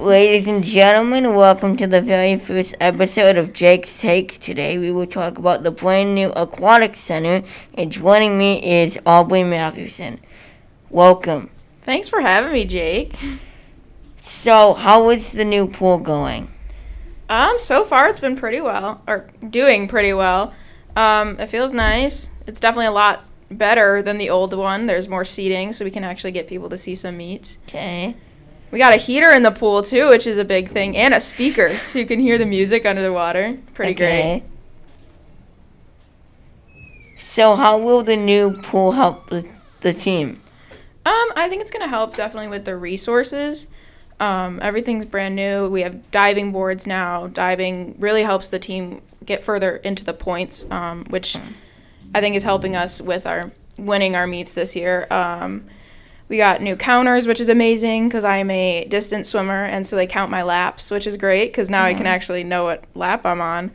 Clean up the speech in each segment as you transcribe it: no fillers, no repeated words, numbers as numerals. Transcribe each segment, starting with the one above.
Ladies and gentlemen, welcome to the very first episode of Jake's Takes. Today we will talk about the brand new Aquatic Center, and joining me is Aubrey Matthewson. Welcome. Thanks for having me, Jake. So, how is the new pool going? So far it's been pretty well, or doing pretty well. It feels nice. It's definitely a lot better than the old one. There's more seating, so we can actually get people to see some meets. Okay. We got a heater in the pool, too, which is a big thing, and a speaker, so you can hear the music under the water. Pretty great. So, how will the new pool help the team? I think it's going to help definitely with the resources. Everything's brand new. We have diving boards now. Diving really helps the team get further into the points, which I think is helping us with our winning our meets this year. We got new counters, which is amazing because I am a distance swimmer, and so they count my laps, which is great because now I can actually know what lap I'm on.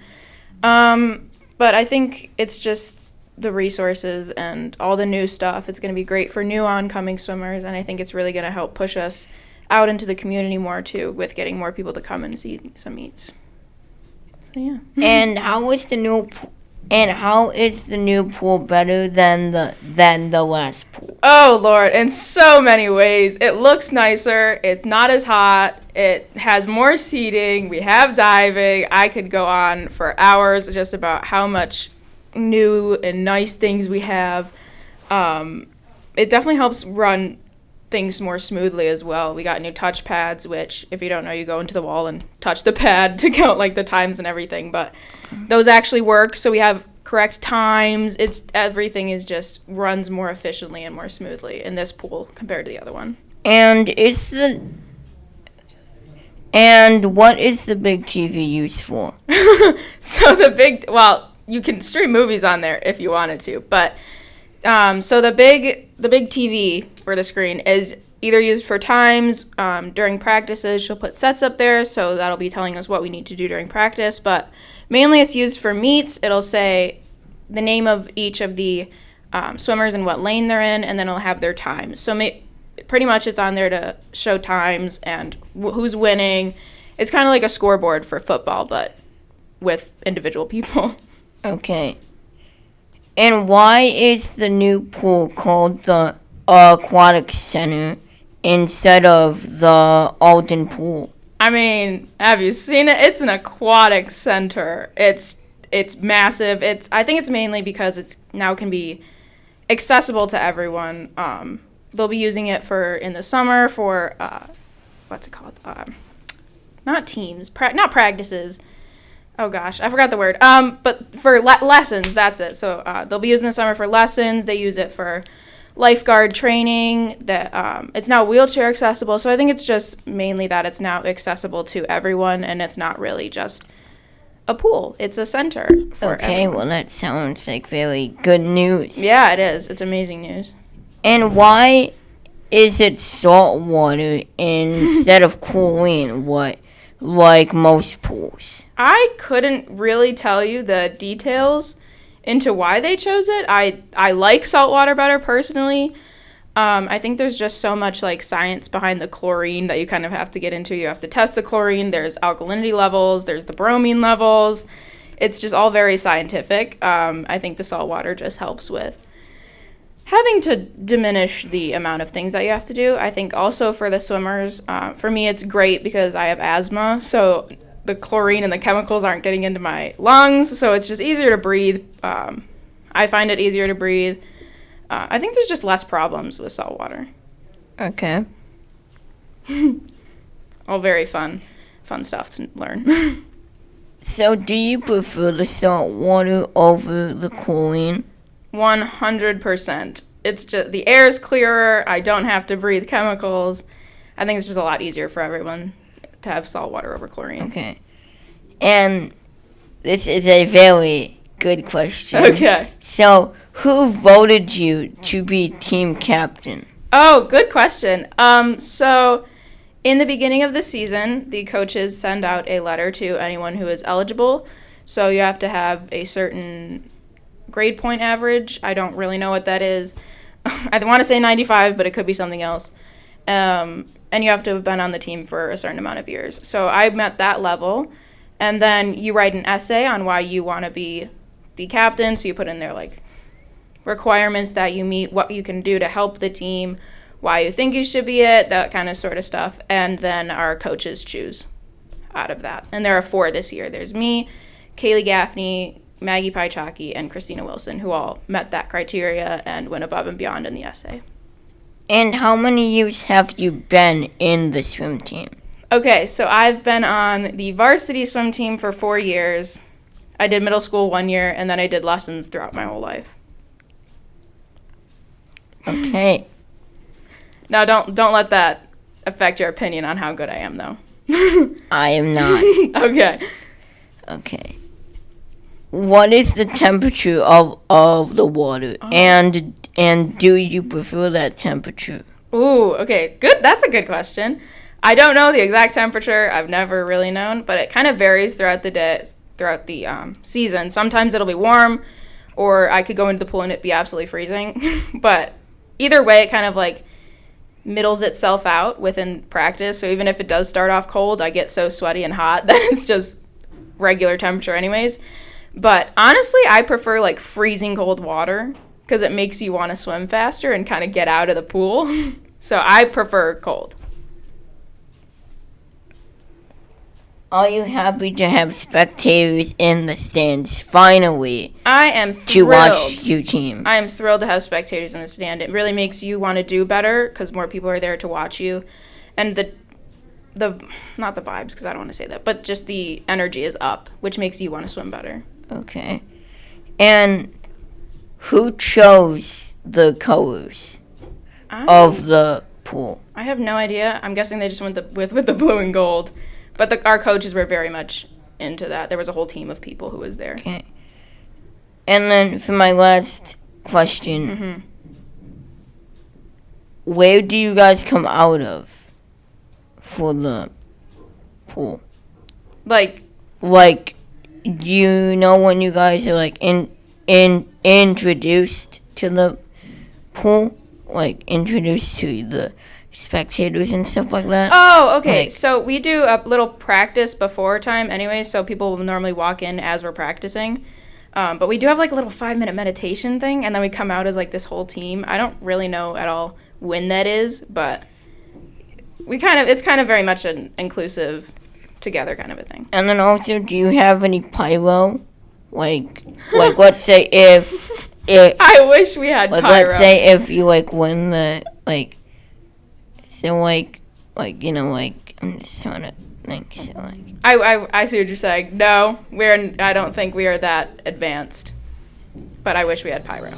But I think it's just the resources and all the new stuff. It's going to be great for new oncoming swimmers, and I think it's really going to help push us out into the community more, too, with getting more people to come and see some meets. So, yeah. And how is the new pool better than the last pool? Oh, Lord, in so many ways. It looks nicer. It's not as hot. It has more seating. We have diving. I could go on for hours just about how much new and nice things we have. It definitely helps run things more smoothly as well. We got new touch pads, which if you don't know, you go into the wall and touch the pad to count like the times and everything, but those actually work, so we have correct times. Everything is just runs more efficiently and more smoothly in this pool compared to the other one. And what is the big TV used for? So you can stream movies on there if you wanted to, but so the big TV or the screen is either used for times. During practices, she'll put sets up there, so that'll be telling us what we need to do during practice. But mainly it's used for meets. It'll say the name of each of the swimmers and what lane they're in, and then it'll have their times. So pretty much it's on there to show times and who's winning. It's kind of like a scoreboard for football, but with individual people. Okay. And why is the new pool called the Aquatic Center instead of the Alden Pool? I mean, have you seen it? It's an aquatic center. It's massive. I think it's mainly because it's now can be accessible to everyone. They'll be using it in the summer for what's it called? Not teams, not practices. Oh gosh, I forgot the word. But for lessons, that's it. So they'll be using the summer for lessons. They use it for lifeguard training. That it's now wheelchair accessible. So I think it's just mainly that it's now accessible to everyone, and it's not really just a pool. It's a center for everyone. Well, that sounds like very good news. Yeah, it is. It's amazing news. And why is it salt water instead of chlorine? Like most pools? I couldn't really tell you the details into why they chose it. I like saltwater better personally. I think there's just so much like science behind the chlorine that you kind of have to get into. You have to test the chlorine. There's alkalinity levels. There's the bromine levels. It's just all very scientific. I think the saltwater just helps with having to diminish the amount of things that you have to do. I think also for the swimmers, for me it's great because I have asthma, so the chlorine and the chemicals aren't getting into my lungs, so it's just easier to breathe. I find it easier to breathe. I think there's just less problems with salt water. Okay. All very fun stuff to learn. So do you prefer the salt water over the chlorine? 100%. It's just the air is clearer. I don't have to breathe chemicals. I think it's just a lot easier for everyone to have salt water over chlorine. Okay. And this is a very good question. Okay. So, who voted you to be team captain? Oh, good question. So in the beginning of the season, the coaches send out a letter to anyone who is eligible. So you have to have a certain grade point average. I don't really know what that is. I want to say 95, but it could be something else. and you have to have been on the team for a certain amount of years. So I met that level, and then you write an essay on why you want to be the captain. So you put in there like requirements that you meet, what you can do to help the team, why you think you should be it, that kind of sort of stuff. And then our coaches choose out of that. And there are 4 this year. There's me, Kaylee Gaffney, Maggie Paichaki, and Christina Wilson, who all met that criteria and went above and beyond in the essay. And how many years have you been in the swim team? Okay, so I've been on the varsity swim team for 4 years. I did middle school 1 year, and then I did lessons throughout my whole life. Okay. Now, don't let that affect your opinion on how good I am, though. I am not. Okay. Okay. What is the temperature of the water? Oh. And do you prefer that temperature? Ooh, okay. Good. That's a good question. I don't know the exact temperature. I've never really known, but it kind of varies throughout the day, throughout the season. Sometimes it'll be warm, or I could go into the pool and it be absolutely freezing. But either way, it kind of like middles itself out within practice. So even if it does start off cold, I get so sweaty and hot that it's just regular temperature anyways. But honestly, I prefer like freezing cold water because it makes you want to swim faster and kind of get out of the pool. So I prefer cold. Are you happy to have spectators in the stands finally? I am thrilled to watch your team. I am thrilled to have spectators in the stand. It really makes you want to do better because more people are there to watch you, and the not the vibes because I don't want to say that, but just the energy is up, which makes you want to swim better. Okay, and who chose the colors of the pool? I have no idea. I'm guessing they just went with the blue and gold. But our coaches were very much into that. There was a whole team of people who was there. Okay. And then for my last question, where do you guys come out of for the pool? Like, you know when you guys are like introduced to the pool, like introduced to the spectators and stuff like that? Oh, okay. So we do a little practice before time anyway, so people will normally walk in as we're practicing. But we do have like a little 5-minute meditation thing, and then we come out as like this whole team. I don't really know at all when that is, but it's kind of very much an inclusive together kind of a thing. And then also, do you have any pyro? Like let's say if I wish we had pyro. Let's say if you like win the like. So, like, you know, like, I'm just trying to think, so, like... I see what you're saying. No, I don't think we are that advanced. But I wish we had pyro.